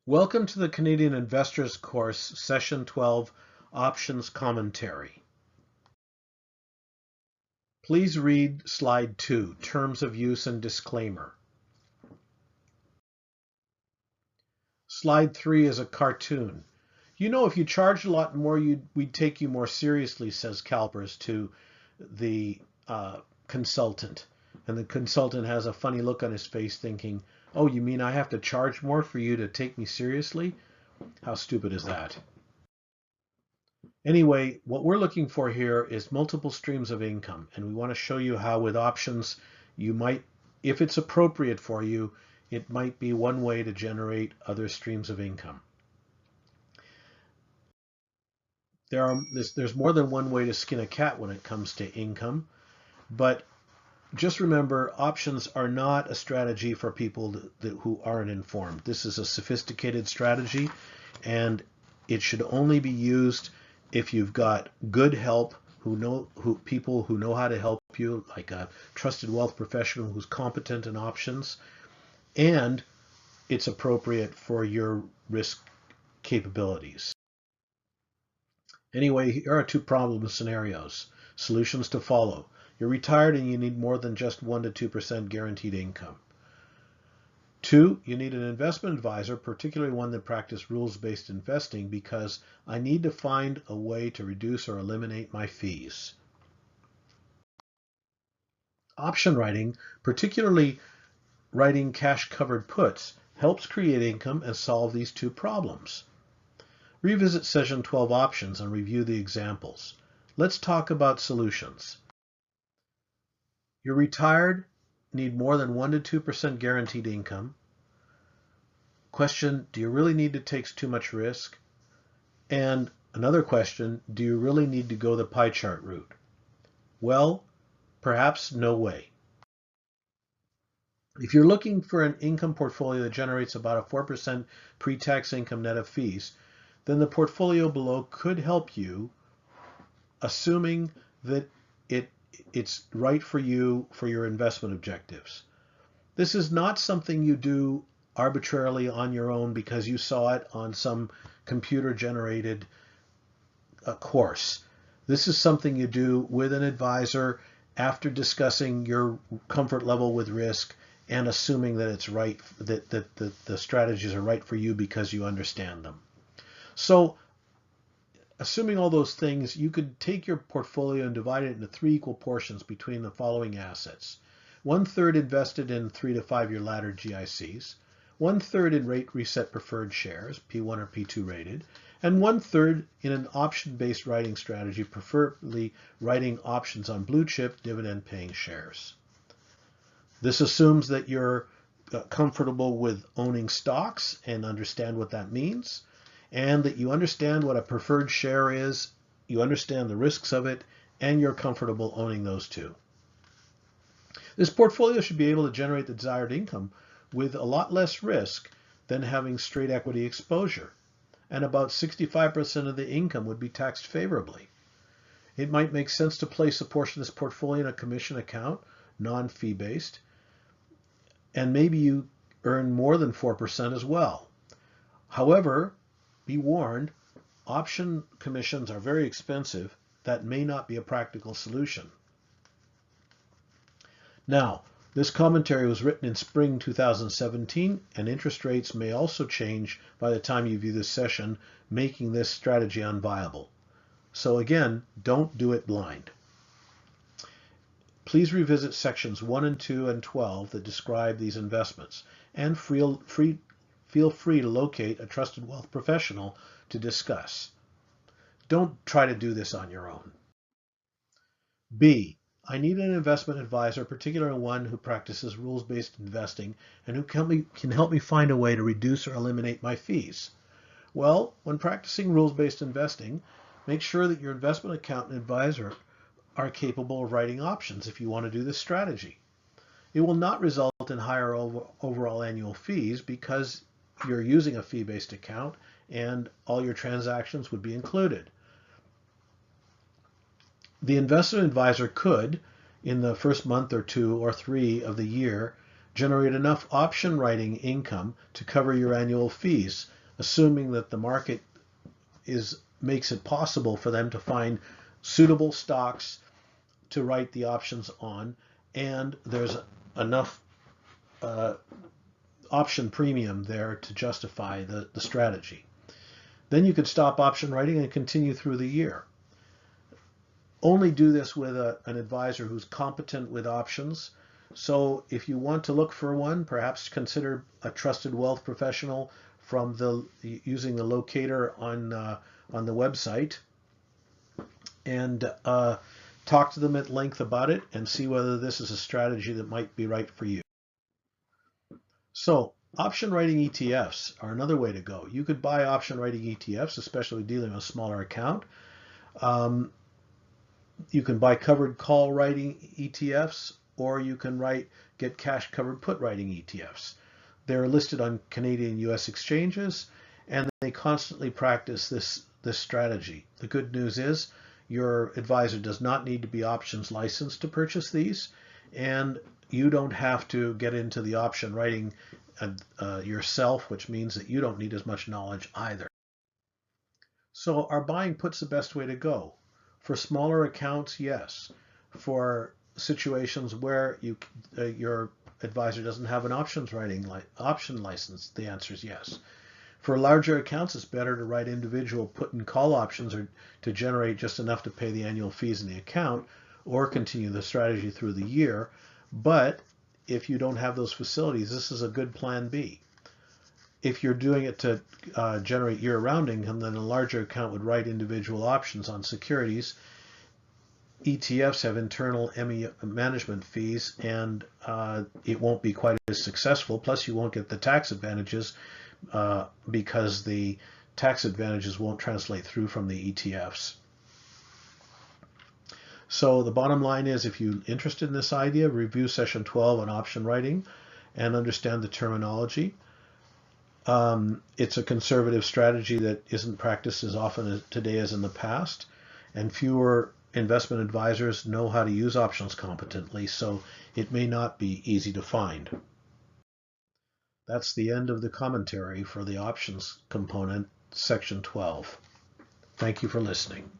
Welcome to the Canadian Investors course, Session 12, Options Commentary. Please read Slide 2, Terms of Use and Disclaimer. Slide 3 is a cartoon. You know, if you charged a lot more, we'd take you more seriously, says CalPERS to the consultant. And the consultant has a funny look on his face thinking, oh, you mean I have to charge more for you to take me seriously? How stupid is that? Anyway, what we're looking for here is multiple streams of income. And we want to show you how with options, you might, if it's appropriate for you, it might be one way to generate other streams of income. There's more than one way to skin a cat when it comes to income, but just remember, options are not a strategy for people who aren't informed. This is a sophisticated strategy, and it should only be used if you've got good help, people who know how to help you, like a trusted wealth professional who's competent in options, and it's appropriate for your risk capabilities. Anyway, here are two problem scenarios. Solutions to follow. You're retired and you need more than just 1 to 2% guaranteed income. 2, you need an investment advisor, particularly one that practices rules-based investing, because I need to find a way to reduce or eliminate my fees. Option writing, particularly writing cash-covered puts, helps create income and solve these two problems. Revisit Session 12 options and review the examples. Let's talk about solutions. You're retired, need more than 1 to 2% guaranteed income. Question, do you really need to take too much risk? And another question, do you really need to go the pie chart route? Well, perhaps no way. If you're looking for an income portfolio that generates about a 4% pre-tax income net of fees, then the portfolio below could help you, assuming that it's right for you for your investment objectives. This is not something you do arbitrarily on your own because you saw it on some computer-generated course. This is something you do with an advisor after discussing your comfort level with risk and assuming that it's right, that the strategies are right for you because you understand them. So, assuming all those things, you could take your portfolio and divide it into 3 equal portions between the following assets. 1/3 invested in 3 to 5 year laddered GICs, 1/3 in rate reset preferred shares, P1 or P2 rated, and 1/3 in an option-based writing strategy, preferably writing options on blue chip dividend paying shares. This assumes that you're comfortable with owning stocks and understand what that means, and that you understand what a preferred share is, you understand the risks of it, and you're comfortable owning those too. This portfolio should be able to generate the desired income with a lot less risk than having straight equity exposure, and about 65% of the income would be taxed favorably. It might make sense to place a portion of this portfolio in a commission account, non-fee based, and maybe you earn more than 4% as well. However, be warned, option commissions are very expensive. That may not be a practical solution. Now, this commentary was written in spring 2017, and interest rates may also change by the time you view this session, making this strategy unviable. So again, don't do it blind. Please revisit sections 1 and 2 and 12 that describe these investments, and feel free to locate a trusted wealth professional to discuss. Don't try to do this on your own. B, I need an investment advisor, particularly one who practices rules-based investing and who can help me find a way to reduce or eliminate my fees. Well, when practicing rules-based investing, make sure that your investment accountant and advisor are capable of writing options if you want to do this strategy. It will not result in higher overall annual fees because you're using a fee-based account and all your transactions would be included. The investment advisor could, in the first month or 2 or 3 of the year, generate enough option writing income to cover your annual fees assuming that the market makes it possible for them to find suitable stocks to write the options on, and there's enough option premium there to justify the strategy. Then you could stop option writing and continue through the year. Only do this with an advisor who's competent with options. So if you want to look for one, perhaps consider a trusted wealth professional from using the locator on the website, and talk to them at length about it and see whether this is a strategy that might be right for you. So option writing ETFs are another way to go. You could buy option writing ETFs, especially dealing with a smaller account. You can buy covered call writing ETFs, or you can get cash covered put writing ETFs. They're listed on Canadian and US exchanges, and they constantly practice this strategy. The good news is your advisor does not need to be options licensed to purchase these, and you don't have to get into the option writing yourself, which means that you don't need as much knowledge either. So are buying puts the best way to go? For smaller accounts, yes. For situations where your advisor doesn't have an option license, the answer is yes. For larger accounts, it's better to write individual put and call options, or to generate just enough to pay the annual fees in the account, or continue the strategy through the year. But if you don't have those facilities, this is a good plan B. If you're doing it to generate year-round income, then a larger account would write individual options on securities. ETFs have internal management fees, and it won't be quite as successful. Plus, you won't get the tax advantages because the tax advantages won't translate through from the ETFs. So the bottom line is, if you're interested in this idea, review Session 12 on option writing and understand the terminology. It's a conservative strategy that isn't practiced as often today as in the past, and fewer investment advisors know how to use options competently, so it may not be easy to find. That's the end of the commentary for the options component, Section 12. Thank you for listening.